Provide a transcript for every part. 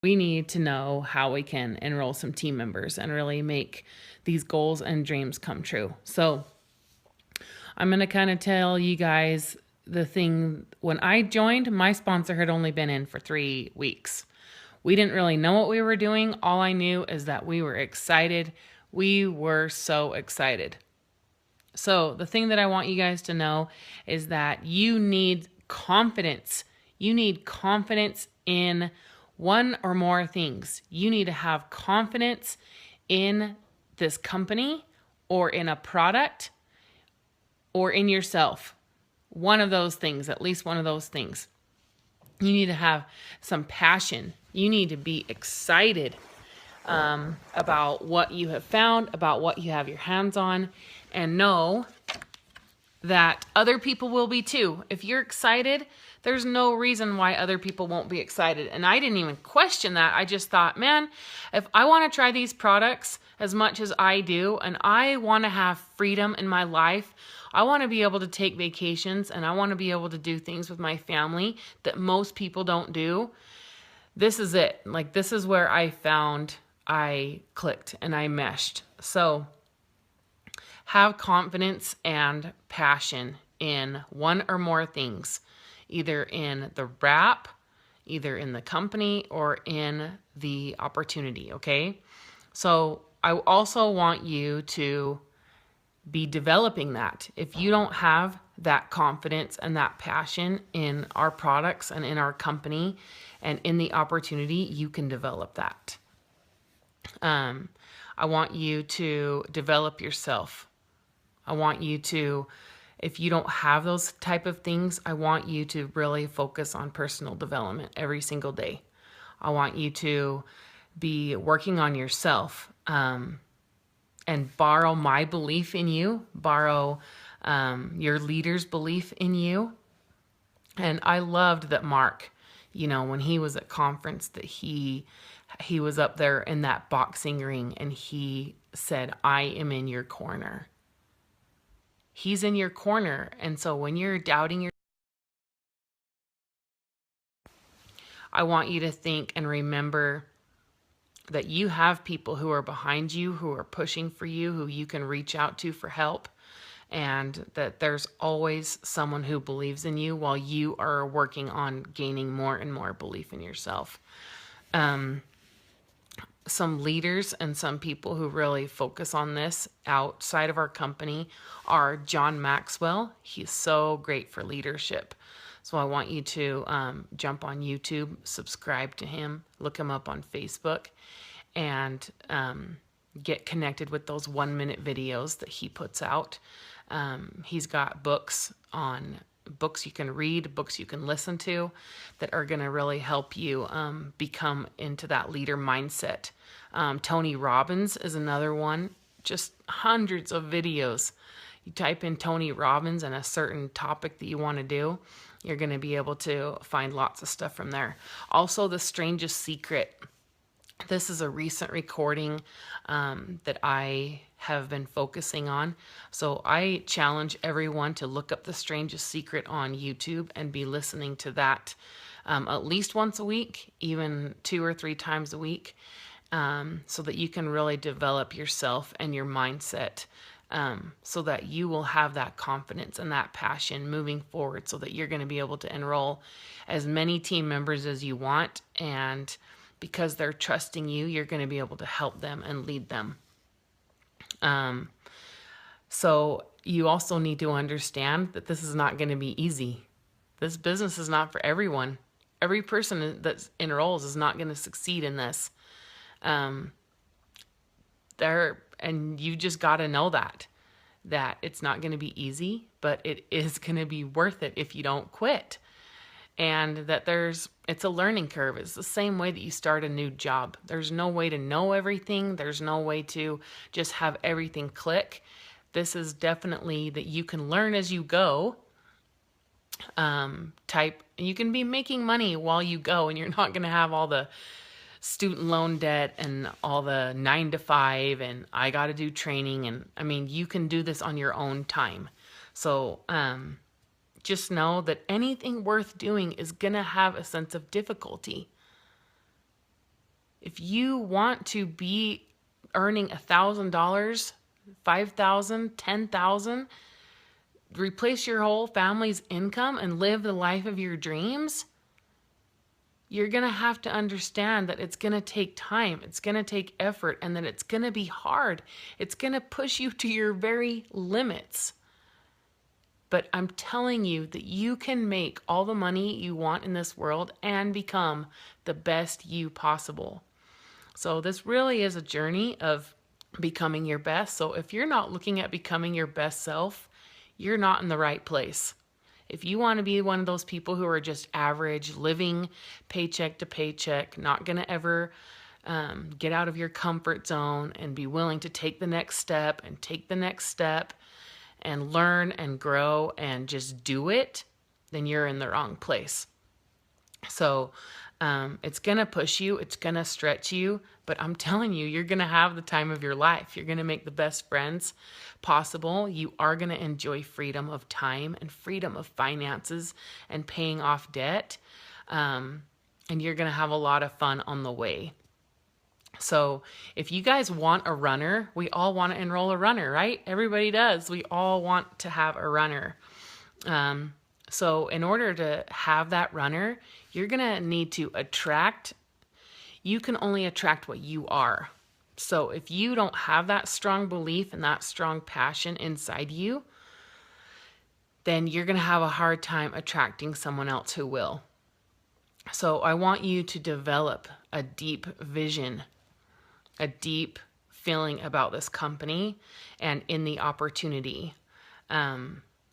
we need to know how we can enroll some team members and really make these goals and dreams come true. So I'm going to kind of tell you guys the thing. When I joined, my sponsor had only been in for 3 weeks. We didn't really know what we were doing. All I knew is that we were excited. We were so excited. So the thing that I want you guys to know is that you need confidence. You need confidence in one or more things. You need to have confidence in this company or in a product or in yourself. One of those things, at least one of those things. You need to have some passion. You need to be excited about what you have found, about what you have your hands on, and know that other people will be too. If you're excited, there's no reason why other people won't be excited. And I didn't even question that. I just thought, man, if I want to try these products as much as I do, and I want to have freedom in my life, I want to be able to take vacations, and I want to be able to do things with my family that most people don't do. This is it. Like, this is where I found I clicked and I meshed. So have confidence and passion in one or more things, either in the wrap, either in the company, or in the opportunity, okay? So I also want you to be developing that. If you don't have that confidence and that passion in our products and in our company and in the opportunity, you can develop that. I want you to develop yourself. I want you to, if you don't have those type of things, I want you to really focus on personal development every single day. I want you to be working on yourself and borrow my belief in you, borrow your leader's belief in you. And I loved that Mark, when he was at conference, that he was up there in that boxing ring and he said, I am in your corner. He's in your corner. And so when you're doubting your, I want you to think and remember that you have people who are behind you, who are pushing for you, who you can reach out to for help, and that there's always someone who believes in you while you are working on gaining more and more belief in yourself. Some leaders and some people who really focus on this outside of our company are John Maxwell. He's so great for leadership. So I want you to jump on YouTube, subscribe to him, look him up on Facebook, and get connected with those 1-minute videos that he puts out. He's got books you can read, books you can listen to that are going to really help you become into that leader mindset. Tony Robbins is another one, just hundreds of videos. You type in Tony Robbins and a certain topic that you want to do, you're going to be able to find lots of stuff from there. Also, The Strangest Secret. This is a recent recording that I have been focusing on. So I challenge everyone to look up The Strangest Secret on YouTube and be listening to that at least once a week, even 2 or 3 times a week, so that you can really develop yourself and your mindset, so that you will have that confidence and that passion moving forward, so that you're going to be able to enroll as many team members as you want, and because they're trusting you, you're going to be able to help them and lead them. So you also need to understand that this is not going to be easy. This business is not for everyone. Every person that enrolls is not going to succeed in this. And you just got to know that it's not going to be easy, but it is going to be worth it if you don't quit. And that it's a learning curve. It's the same way that you start a new job. There's no way to know everything. There's no way to just have everything click. This is definitely that you can learn as you go. You can be making money while you go, and you're not going to have all the student loan debt and all the 9 to 5 and I got to do training. And I mean, you can do this on your own time. So, just know that anything worth doing is going to have a sense of difficulty. If you want to be earning $1,000, 5,000, 10,000, replace your whole family's income and live the life of your dreams, you're going to have to understand that it's going to take time, it's going to take effort, and that it's going to be hard. It's going to push you to your very limits. But I'm telling you that you can make all the money you want in this world and become the best you possible. So this really is a journey of becoming your best. So if you're not looking at becoming your best self, you're not in the right place. If you want to be one of those people who are just average, living paycheck to paycheck, not going to ever get out of your comfort zone and be willing to take the next step and take the next step and learn and grow and just do it, then you're in the wrong place. So it's going to push you, it's going to stretch you, but I'm telling you, you're going to have the time of your life. You're going to make the best friends possible. You are going to enjoy freedom of time and freedom of finances and paying off debt. And you're going to have a lot of fun on the way. So if you guys want a runner, we all want to enroll a runner, right? Everybody does. We all want to have a runner. So in order to have that runner, you're going to need to attract. You can only attract what you are. So if you don't have that strong belief and that strong passion inside you, then you're going to have a hard time attracting someone else who will. So I want you to develop a deep vision, a deep feeling about this company and in the opportunity,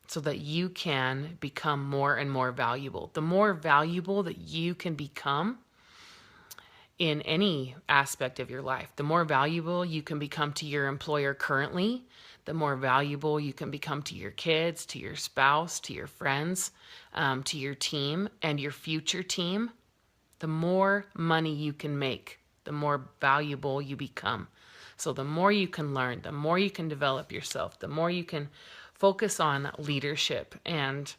so that you can become more and more valuable. The more valuable that you can become in any aspect of your life, the more valuable you can become to your employer currently, the more valuable you can become to your kids, to your spouse, to your friends, to your team and your future team. The more money you can make, the more valuable you become. So the more you can learn, the more you can develop yourself, the more you can focus on leadership and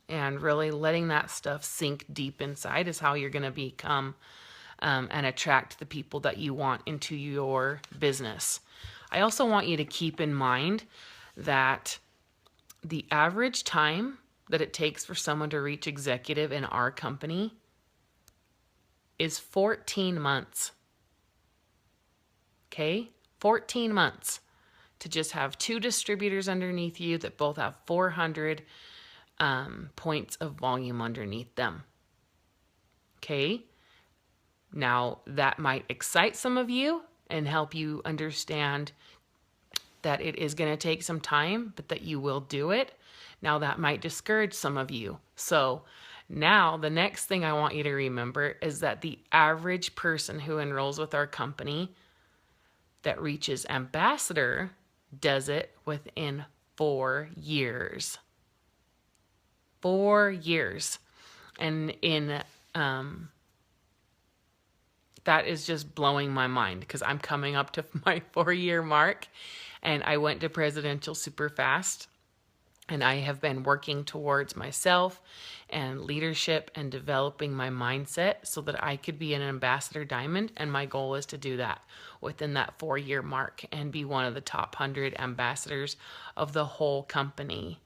really letting that stuff sink deep inside is how you're going to become and attract the people that you want into your business. I also want you to keep in mind that the average time that it takes for someone to reach executive in our company is 14 months. Okay? 14 months to just have 2 distributors underneath you that both have 400 points of volume underneath them. Okay? Now, that might excite some of you and help you understand that it is going to take some time, but that you will do it. Now, that might discourage some of you. So now the next thing I want you to remember is that the average person who enrolls with our company that reaches ambassador does it within 4 years. 4 years. And that is just blowing my mind because I'm coming up to my 4-year mark and I went to presidential super fast. And I have been working towards myself and leadership and developing my mindset so that I could be an ambassador diamond. And my goal is to do that within that 4-year mark and be one of the top 100 ambassadors of the whole company.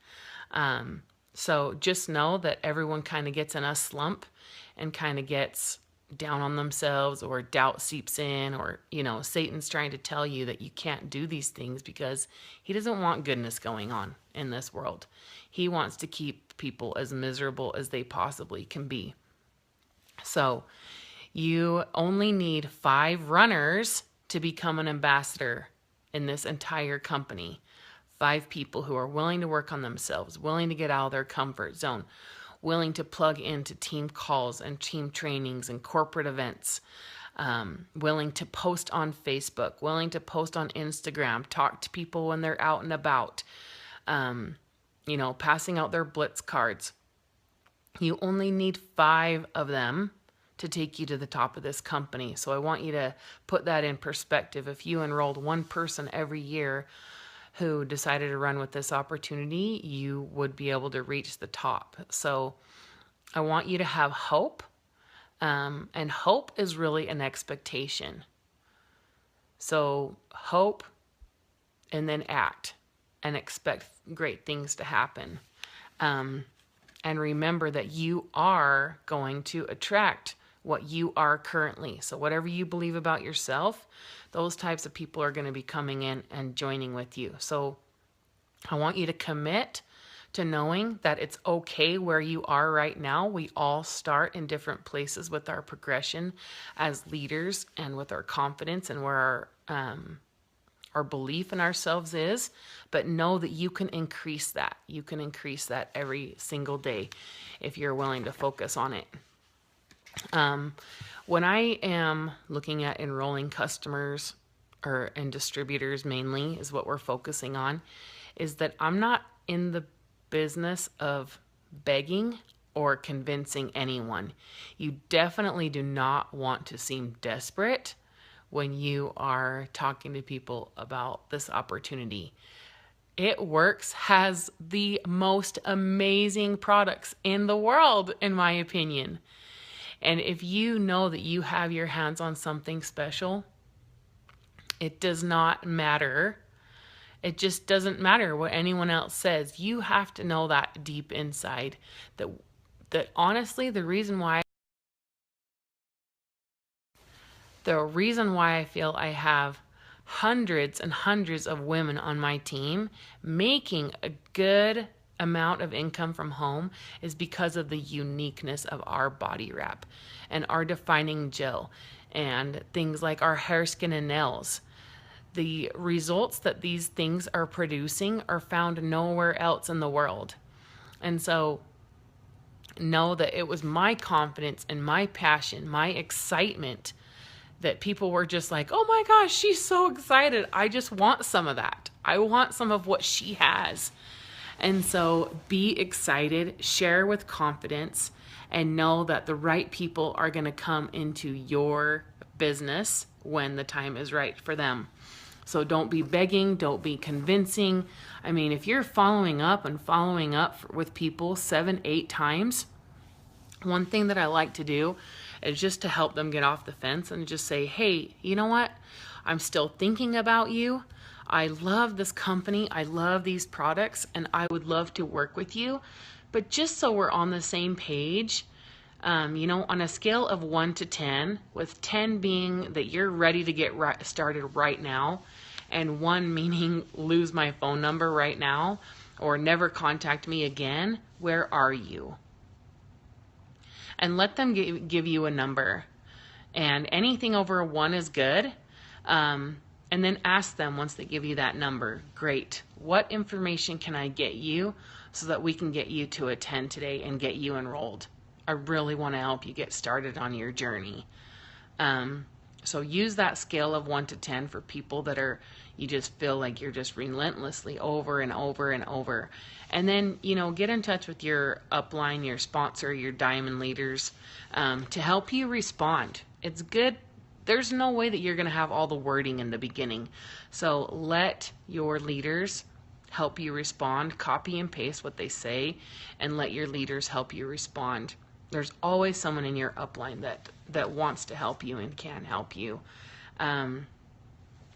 So just know that everyone kind of gets in a slump and kind of gets down on themselves, or doubt seeps in, or, Satan's trying to tell you that you can't do these things because he doesn't want goodness going on in this world. He wants to keep people as miserable as they possibly can be. So you only need 5 runners to become an ambassador in this entire company. 5 people who are willing to work on themselves, willing to get out of their comfort zone, willing to plug into team calls and team trainings and corporate events, willing to post on Facebook, willing to post on Instagram, talk to people when they're out and about, passing out their Blitz cards. You only need 5 of them to take you to the top of this company. So I want you to put that in perspective. If you enrolled 1 person every year who decided to run with this opportunity, you would be able to reach the top. So I want you to have hope And hope is really an expectation. So hope and then act and expect great things to happen. And remember that you are going to attract what you are currently. So whatever you believe about yourself, those types of people are going to be coming in and joining with you. So I want you to commit to knowing that it's okay where you are right now. We all start in different places with our progression as leaders and with our confidence and where our belief in ourselves is, but know that you can increase that. You can increase that every single day if you're willing to focus on it. When I am looking at enrolling customers and distributors mainly is what we're focusing on, is that I'm not in the business of begging or convincing anyone. You definitely do not want to seem desperate when you are talking to people about this opportunity. It Works has the most amazing products in the world, in my opinion. And if you know that you have your hands on something special, it does not matter. It just doesn't matter what anyone else says. You have to know that deep inside that honestly, the reason why I feel I have hundreds and hundreds of women on my team making a good amount of income from home is because of the uniqueness of our body wrap and our defining gel and things like our hair, skin, and nails. The results that these things are producing are found nowhere else in the world. And so know that it was my confidence and my passion, my excitement that people were just like, oh my gosh, she's so excited. I just want some of that. I want some of what she has. And so be excited, share with confidence, and know that the right people are going to come into your business when the time is right for them. So don't be begging, don't be convincing. I mean, if you're following up with people 7, 8 times, one thing that I like to do is just to help them get off the fence and just say, hey, you know what? I'm still thinking about you. I love this company. I love these products, and I would love to work with you. But just so we're on the same page, on a scale of 1 to 10, with 10 being that you're ready to get started right now, and 1 meaning lose my phone number right now or never contact me again, where are you? And let them give you a number. And anything over a 1 is good. And then ask them once they give you that number, great, what information can I get you so that we can get you to a 10 today and get you enrolled? I really want to help you get started on your journey. So use that scale of 1 to 10 for people that you just feel like you're just relentlessly over and over and over. And then, get in touch with your upline, your sponsor, your diamond leaders to help you respond. It's good. There's no way that you're going to have all the wording in the beginning. So let your leaders help you respond. Copy and paste what they say and let your leaders help you respond. There's always someone in your upline that wants to help you and can help you.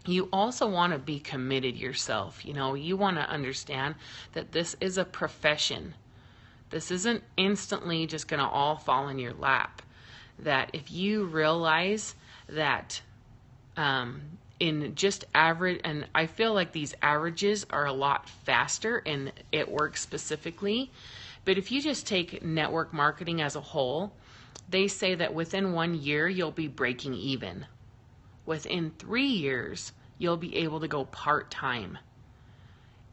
You also want to be committed yourself. You want to understand that this is a profession. This isn't instantly just going to all fall in your lap. That if you realize that in just average, and I feel like these averages are a lot faster in It Works specifically, but if you just take network marketing as a whole, they say that within 1 year, you'll be breaking even. Within 3 years, you'll be able to go part-time.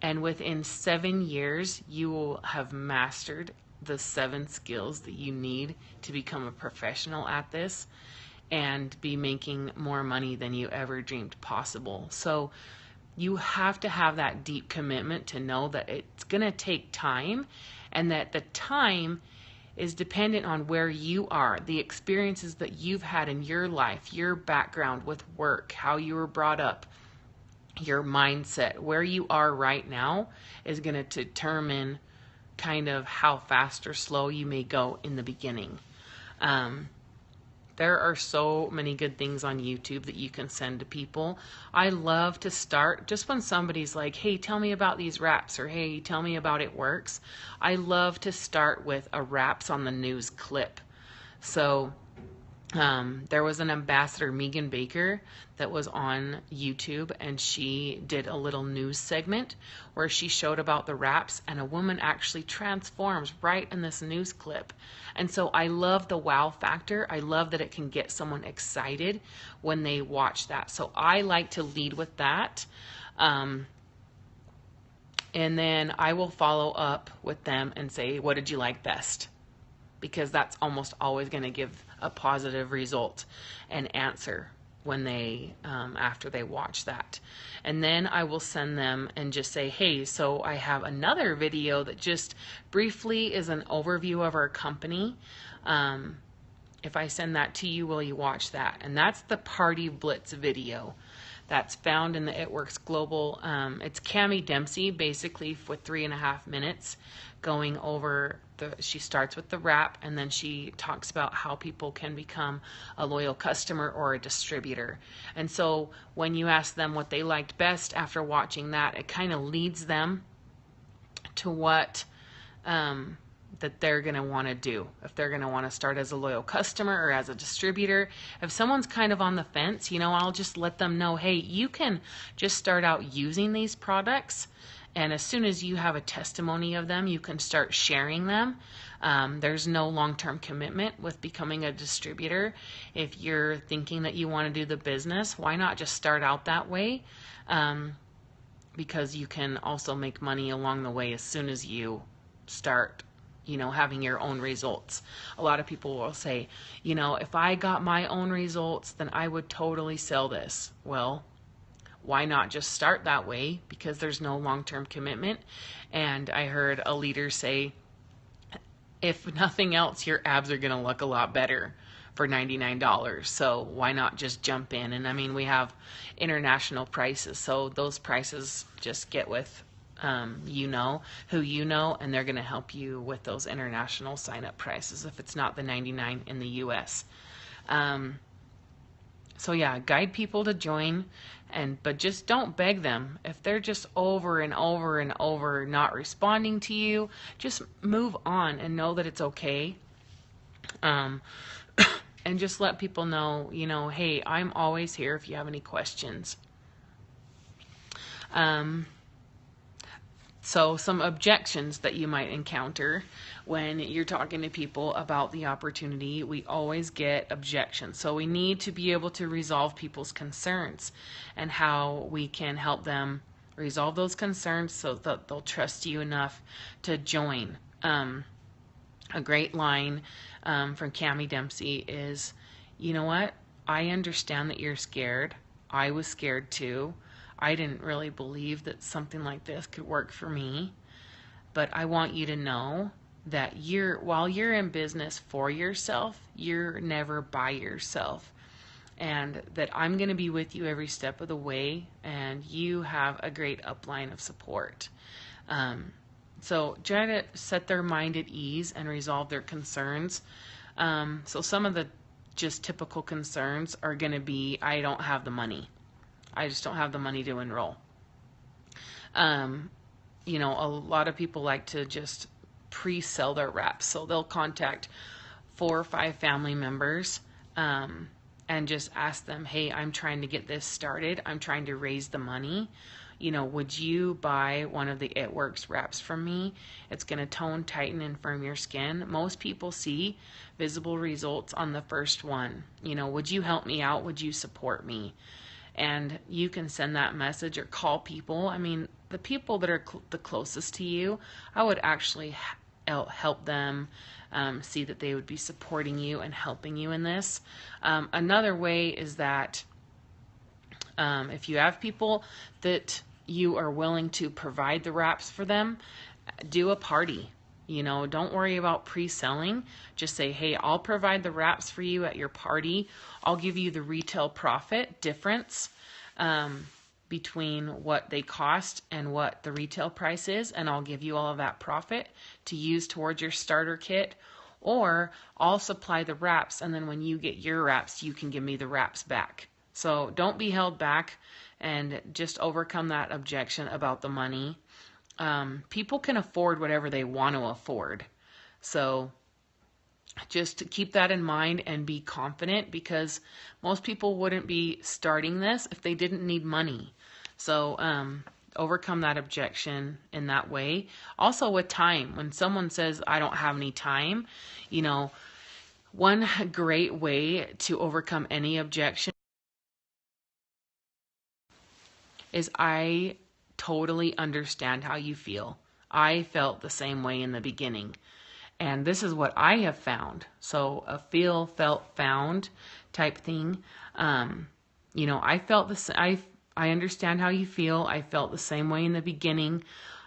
And within 7 years, you will have mastered the 7 skills that you need to become a professional at this and be making more money than you ever dreamed possible. So you have to have that deep commitment to know that it's going to take time, and that the time is dependent on where you are, the experiences that you've had in your life, your background with work, how you were brought up, your mindset. Where you are right now is going to determine kind of how fast or slow you may go in the beginning. There are so many good things on YouTube that you can send to people. I love to start just when somebody's like, hey, tell me about these wraps, or hey, tell me about It Works. I love to start with a wraps on the news clip. So there was an ambassador, Megan Baker, that was on YouTube, and she did a little news segment where she showed about the wraps, and a woman actually transforms right in this news clip. And so I love the wow factor. I love that it can get someone excited when they watch that. So I like to lead with that. And then I will follow up with them and say, what did you like best? Because that's almost always going to give a positive result and answer when they after they watch that. And then I will send them and just say, hey, so I have another video that just briefly is an overview of our company. If I send that to you, will you watch that? And that's the Party Blitz video that's found in the It Works Global. It's Cami Dempsey, basically, with 3.5 minutes, going over she starts with the wrap, and then she talks about how people can become a loyal customer or a distributor. And so when you ask them what they liked best after watching that, it kind of leads them to what that they're going to want to do. If they're going to want to start as a loyal customer or as a distributor. If someone's kind of on the fence, I'll just let them know, hey, you can just start out using these products, and as soon as you have a testimony of them, you can start sharing them. There's no long-term commitment with becoming a distributor. If you're thinking that you want to do the business, why not just start out that way? Because you can also make money along the way as soon as you start having your own results. A lot of people will say, if I got my own results, then I would totally sell this. Well, why not just start that way? Because there's no long-term commitment. And I heard a leader say, if nothing else, your abs are going to look a lot better for $99. So why not just jump in? And I mean, we have international prices. So those prices just get with who you know, and they're going to help you with those international sign-up prices if it's not the $99 in the US. So yeah, guide people to join, but just don't beg them. If they're just over and over and over not responding to you, just move on and know that it's okay. And just let people know, hey, I'm always here if you have any questions. So some objections that you might encounter when you're talking to people about the opportunity, we always get objections. So we need to be able to resolve people's concerns and how we can help them resolve those concerns so that they'll trust you enough to join. A great line from Cami Dempsey is, you know what? I understand that you're scared. I was scared too. I didn't really believe that something like this could work for me, but I want you to know that while you're in business for yourself, you're never by yourself, and that I'm going to be with you every step of the way, and you have a great upline of support. So try to set their mind at ease and resolve their concerns. So some of the just typical concerns are going to be, I don't have the money. I just don't have the money to enroll. A lot of people like to just pre-sell their wraps. So they'll contact 4 or 5 family members and just ask them, hey, I'm trying to get this started. I'm trying to raise the money. Would you buy one of the It Works wraps from me? It's going to tone, tighten, and firm your skin. Most people see visible results on the first one. Would you help me out? Would you support me? And you can send that message or call people. I mean, the people that are the closest to you, I would actually help them see that they would be supporting you and helping you in this. Another way is that if you have people that you are willing to provide the wraps for them, do a party. Don't worry about pre-selling. Just say, hey, I'll provide the wraps for you at your party. I'll give you the retail profit difference between what they cost and what the retail price is, and I'll give you all of that profit to use towards your starter kit. or I'll supply the wraps, and then when you get your wraps, you can give me the wraps back. So don't be held back, and just overcome that objection about the money. People can afford whatever they want to afford. So just keep that in mind and be confident, because most people wouldn't be starting this if they didn't need money. So overcome that objection in that way. Also with time, when someone says, I don't have any time, one great way to overcome any objection is, I totally understand how you feel. I felt the same way in the beginning. And this is what I have found. So a feel, felt, found type thing. I felt this. I understand how you feel. I felt the same way in the beginning.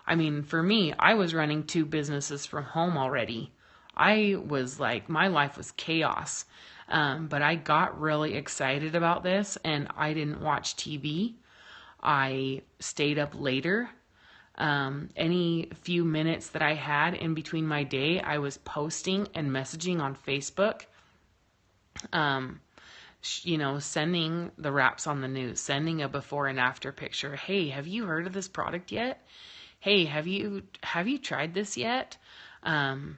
I mean, for me, I was running 2 businesses from home already. I was like, my life was chaos. But I got really excited about this, and I didn't watch TV. I stayed up later. Any few minutes that I had in between my day, I was posting and messaging on Facebook, sending the wraps on the news, sending a before and after picture. Hey, have you heard of this product yet? Hey, have you tried this yet? And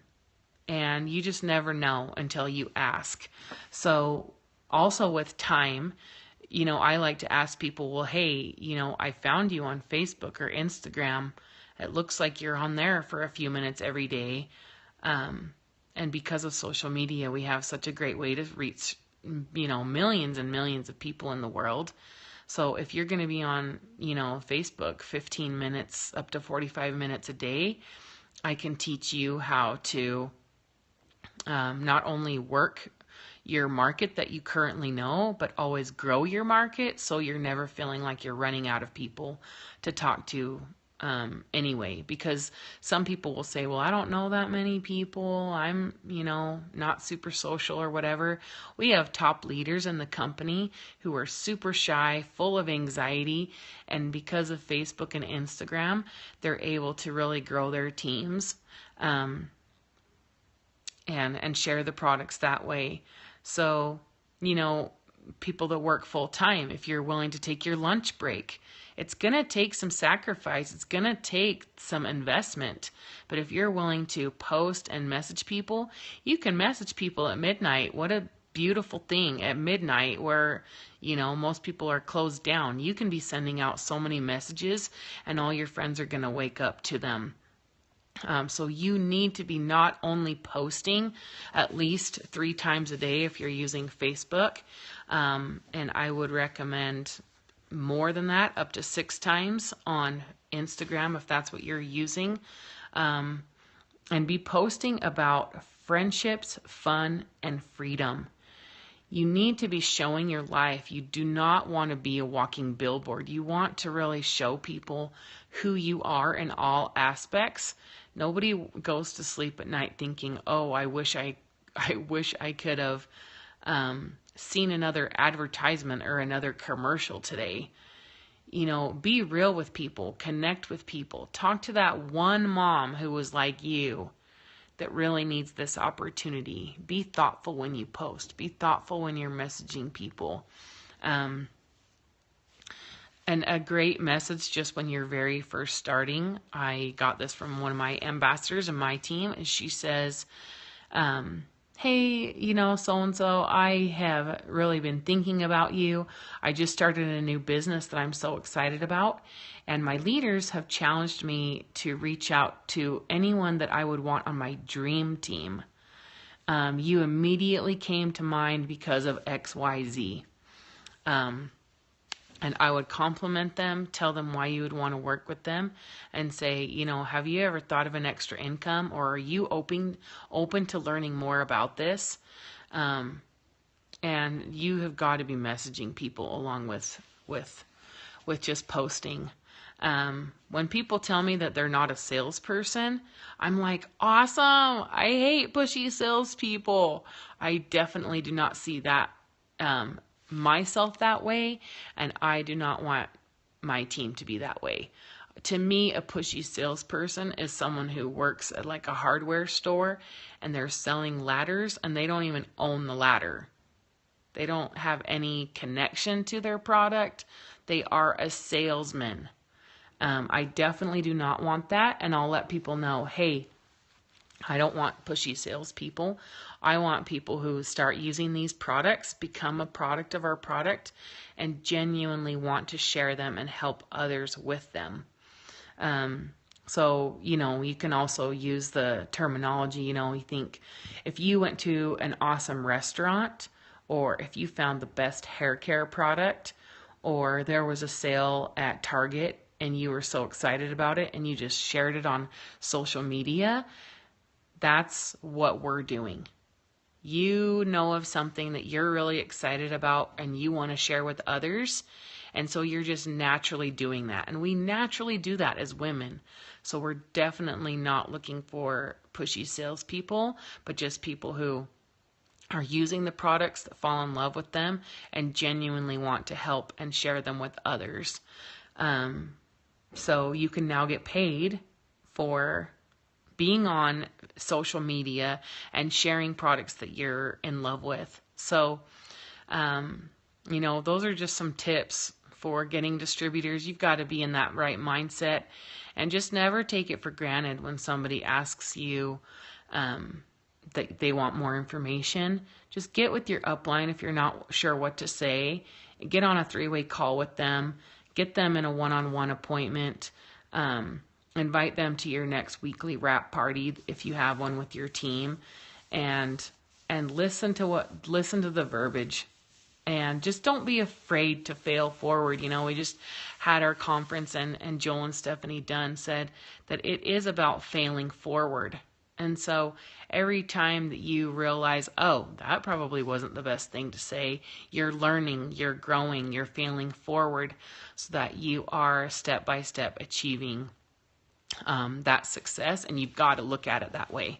you just never know until you ask. So also with time, I like to ask people, well, hey, I found you on Facebook or Instagram. It looks like you're on there for a few minutes every day. And because of social media, we have such a great way to reach, millions and millions of people in the world. So if you're going to be on, Facebook 15 minutes up to 45 minutes a day, I can teach you how to not only work your market that you currently know, but always grow your market, so you're never feeling like you're running out of people to talk to anyway. Because some people will say, well, I don't know that many people. I'm, not super social or whatever. We have top leaders in the company who are super shy, full of anxiety, and because of Facebook and Instagram, they're able to really grow their teams and share the products that way. So, people that work full time, if you're willing to take your lunch break, it's going to take some sacrifice. It's going to take some investment. But if you're willing to post and message people, you can message people at midnight. What a beautiful thing at midnight where, most people are closed down. You can be sending out so many messages, and all your friends are going to wake up to them. So you need to be not only posting at least 3 times a day if you're using Facebook, and I would recommend more than that, up to 6 times on Instagram if that's what you're using, and be posting about friendships, fun, and freedom. You need to be showing your life. You do not want to be a walking billboard. You want to really show people who you are in all aspects. Nobody goes to sleep at night thinking, oh, I wish I could have seen another advertisement or another commercial today. Be real with people, connect with people, talk to that one mom who was like you that really needs this opportunity. Be thoughtful when you post. Be thoughtful when you're messaging people. And a great message just when you're very first starting. I got this from one of my ambassadors in my team, and she says, hey, so-and-so, I have really been thinking about you. I just started a new business that I'm so excited about. And my leaders have challenged me to reach out to anyone that I would want on my dream team. You immediately came to mind because of XYZ. And I would compliment them, tell them why you would want to work with them, and say, have you ever thought of an extra income, or are you open to learning more about this? And you have got to be messaging people along with just posting. When people tell me that they're not a salesperson, I'm like, awesome. I hate pushy salespeople. I definitely do not see that myself that way, and I do not want my team to be that way. To me, a pushy salesperson is someone who works at like a hardware store and they're selling ladders and they don't even own the ladder. They don't have any connection to their product. They are a salesman. I definitely do not want that, and I'll let people know, hey, I don't want pushy salespeople. I want people who start using these products, become a product of our product, and genuinely want to share them and help others with them. So, you can also use the terminology, you think if you went to an awesome restaurant, or if you found the best hair care product, or there was a sale at Target and you were so excited about it and you just shared it on social media, that's what we're doing. You know of something that you're really excited about and you want to share with others. And so you're just naturally doing that. And we naturally do that as women. So we're definitely not looking for pushy salespeople, but just people who are using the products, that fall in love with them and genuinely want to help and share them with others. So you can now get paid for being on social media and sharing products that you're in love with. So, those are just some tips for getting distributors. You've got to be in that right mindset and just never take it for granted when somebody asks you that they want more information. Just get with your upline if you're not sure what to say. Get on a 3-way call with them. Get them in a one-on-one appointment. Invite them to your next weekly wrap party if you have one with your team, and listen to the verbiage, and just don't be afraid to fail forward. We just had our conference, and Joel and Stephanie Dunn said that it is about failing forward. And so every time that you realize, oh, that probably wasn't the best thing to say, you're learning, you're growing, you're failing forward so that you are step by step achieving that success. And you've got to look at it that way,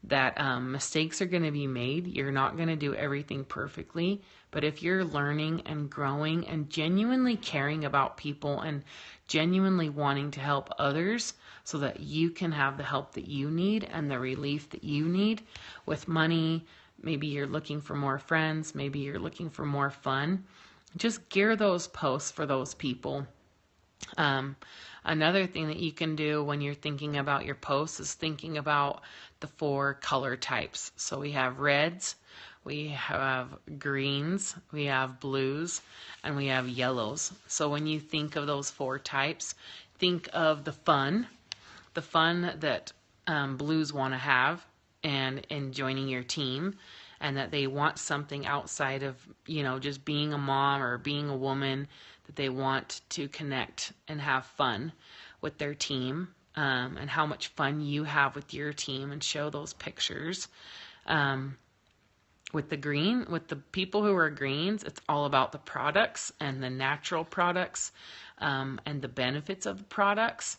that mistakes are going to be made. You're not going to do everything perfectly, but if you're learning and growing and genuinely caring about people and genuinely wanting to help others so that you can have the help that you need and the relief that you need with money, maybe you're looking for more friends, maybe you're looking for more fun, just gear those posts for those people. Another thing that you can do when you're thinking about your posts is thinking about the 4 color types. So we have reds, we have greens, we have blues, and we have yellows. So when you think of those 4 types, think of the fun that blues want to have and in joining your team, and that they want something outside of, just being a mom or being a woman, that they want to connect and have fun with their team, and how much fun you have with your team, and show those pictures. With the people who are greens, it's all about the products and the natural products, and the benefits of the products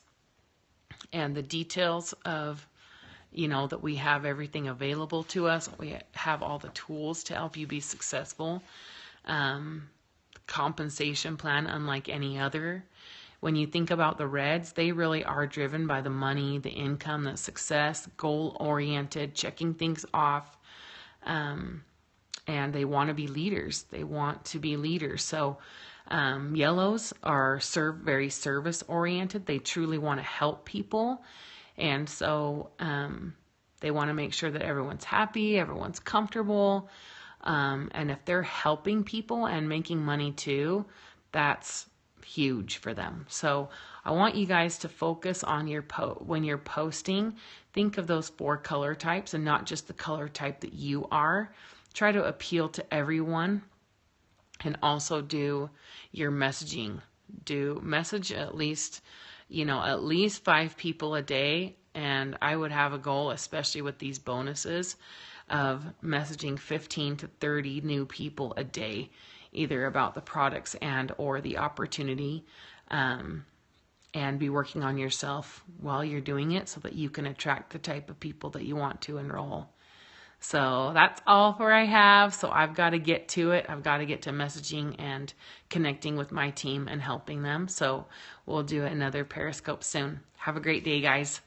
and the details of, that we have everything available to us. We have all the tools to help you be successful. Compensation plan unlike any other. When you think about the reds, they really are driven by the money, the income, the success, goal-oriented, checking things off, and they want to be leaders. So yellows are very service-oriented. They truly want to help people, and so they want to make sure that everyone's happy, everyone's comfortable. And if they're helping people and making money too, that's huge for them. So I want you guys to focus on when you're posting, think of those 4 color types and not just the color type that you are. Try to appeal to everyone, and also do your messaging. Do message at least 5 people a day. And I would have a goal, especially with these bonuses, of messaging 15 to 30 new people a day, either about the products and or the opportunity, and be working on yourself while you're doing it so that you can attract the type of people that you want to enroll. So that's all for I have. So I've got to get to it. I've got to get to messaging and connecting with my team and helping them. So we'll do another Periscope soon. Have a great day, guys.